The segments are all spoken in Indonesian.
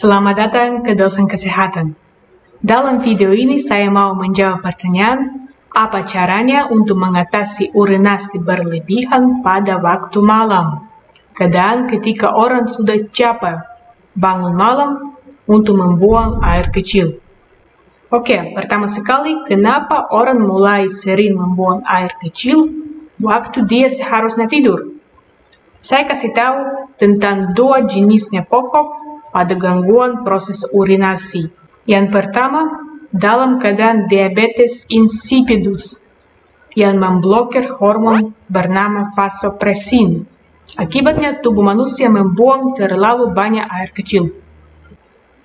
Selamat datang ke Dosen Kesehatan. Dalam video ini saya mau menjawab pertanyaan, apa caranya untuk mengatasi urinasi berlebihan pada waktu malam? Kadang ketika orang sudah capek bangun malam untuk membuang air kecil. Oke, pertama sekali, kenapa orang mulai sering membuang air kecil waktu dia seharusnya tidur? Saya kasih tahu tentang dua jenisnya pokok pada gangguan proses urinasi. Yang pertama, dalam keadaan diabetes insipidus yang memblokir hormon bernama vasopresin. Akibatnya tubuh manusia membuang terlalu banyak air kecil.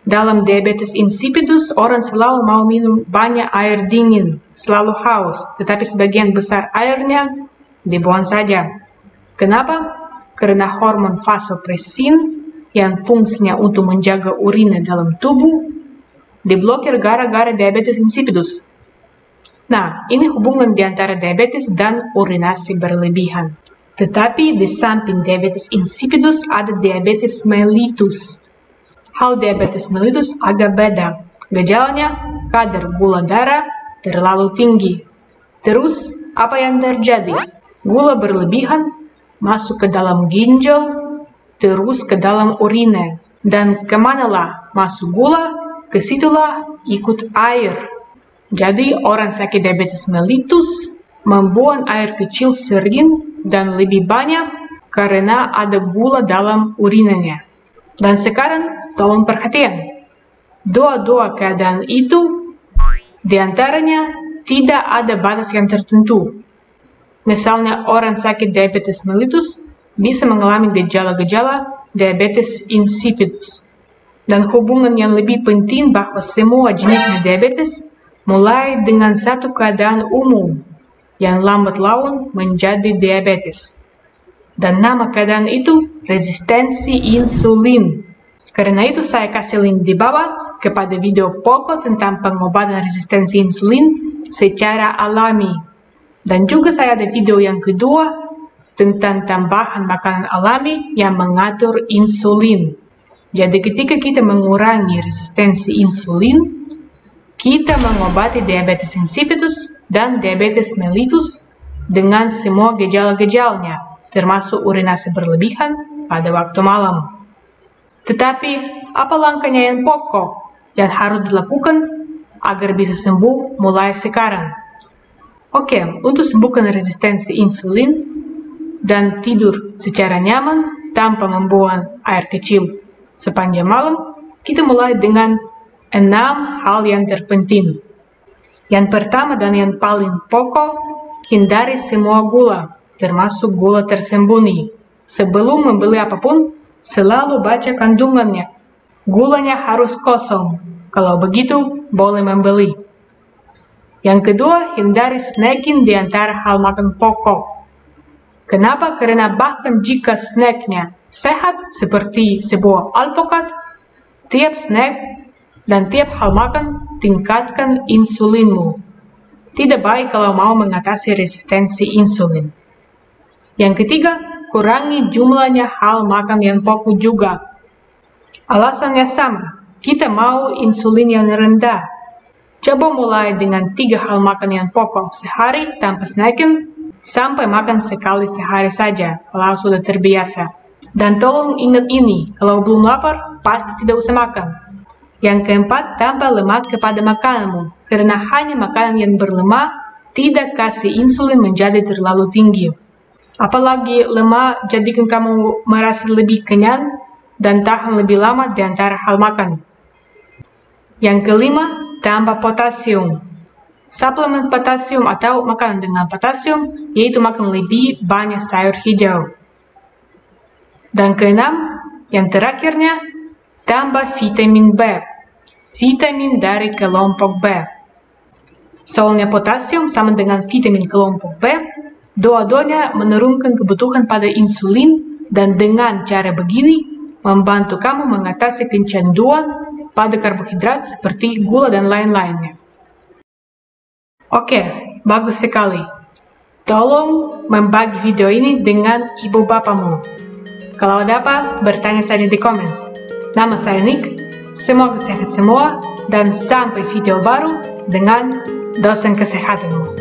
Dalam diabetes insipidus, orang selalu mau minum banyak air dingin, selalu haus, tetapi sebagian besar airnya dibuang saja. Kenapa? Karena hormon vasopresin yang fungsinya untuk menjaga urina dalam tubuh diblokir gara-gara diabetes insipidus. Nah, ini hubungan di antara diabetes dan urinasi berlebihan. Tetapi di samping diabetes insipidus ada diabetes mellitus. Hal diabetes mellitus agak beda. Gejalanya, kadar gula darah terlalu tinggi. Terus, apa yang terjadi? Gula berlebihan masuk ke dalam ginjal, terus ke dalam urina. Dan kemanalah masuk gula, kesitulah ikut air. Jadi orang sakit diabetes mellitus membuang air kecil sering dan lebih banyak karena ada gula dalam urinanya. Dan sekarang tolong perhatian, dua-dua keadaan itu diantaranya tidak ada batas yang tertentu. Misalnya orang sakit diabetes mellitus bisa mengalami gejala-gejala diabetes insipidus. Dan hubungan yang lebih penting bahwa semua jenisnya diabetes mulai dengan satu keadaan umum yang lambat laun menjadi diabetes. Dan nama keadaan itu resistensi insulin. Karena itu saya kasih link di bawah kepada video pokok tentang pengobatan resistensi insulin secara alami. Dan juga saya ada video yang kedua tentang tambahan makanan alami yang mengatur insulin. Jadi ketika kita mengurangi resistensi insulin, kita mengobati diabetes insipidus dan diabetes mellitus dengan semua gejala-gejalanya, termasuk urinasi berlebihan pada waktu malam. Tetapi, apa langkahnya yang pokok yang harus dilakukan agar bisa sembuh mulai sekarang? Oke, untuk sembuhkan resistensi insulin dan tidur secara nyaman tanpa membuang air kecil sepanjang malam, kita mulai dengan 6 hal yang terpenting. Yang pertama dan yang paling pokok, hindari semua gula, termasuk gula tersembunyi. Sebelum membeli apapun, selalu baca kandungannya. Gulanya harus kosong, kalau begitu boleh membeli. Yang kedua, hindari snacking di antara hal makan pokok. Kenapa? Karena bahkan jika snacknya sehat seperti sebuah alpukat, tiap snack dan tiap hal makan tingkatkan insulinmu. Tidak baik kalau mau mengatasi resistensi insulin. Yang ketiga, kurangi jumlahnya hal makan yang pokok juga. Alasannya sama, kita mau insulin yang rendah. Coba mulai dengan 3 hal makan yang pokok sehari tanpa snacking, sampai makan sekali sehari saja kalau sudah terbiasa. Dan tolong ingat ini, kalau belum lapar, pasti tidak usah makan. Yang keempat, tambah lemak kepada makananmu, karena hanya makanan yang berlemak tidak kasih insulin menjadi terlalu tinggi. Apalagi lemak jadikan kamu merasa lebih kenyang dan tahan lebih lama di antara hal makan. Yang kelima, tambah potasium. Suplemen potasium atau makanan dengan potasium, yaitu makan lebih banyak sayur hijau. Dan keenam, yang terakhirnya, tambah vitamin B. Vitamin dari kelompok B. Soalnya potasium sama dengan vitamin kelompok B, dua-duanya menurunkan kebutuhan pada insulin dan dengan cara begini membantu kamu mengatasi kecanduan pada karbohidrat seperti gula dan lain-lainnya. Oke, bagus sekali. Tolong membagi video ini dengan ibu bapamu. Kalau ada apa, bertanya saja di komen. Nama saya Nick. Semoga sehat semua dan sampai video baru dengan dosen kesehatanmu.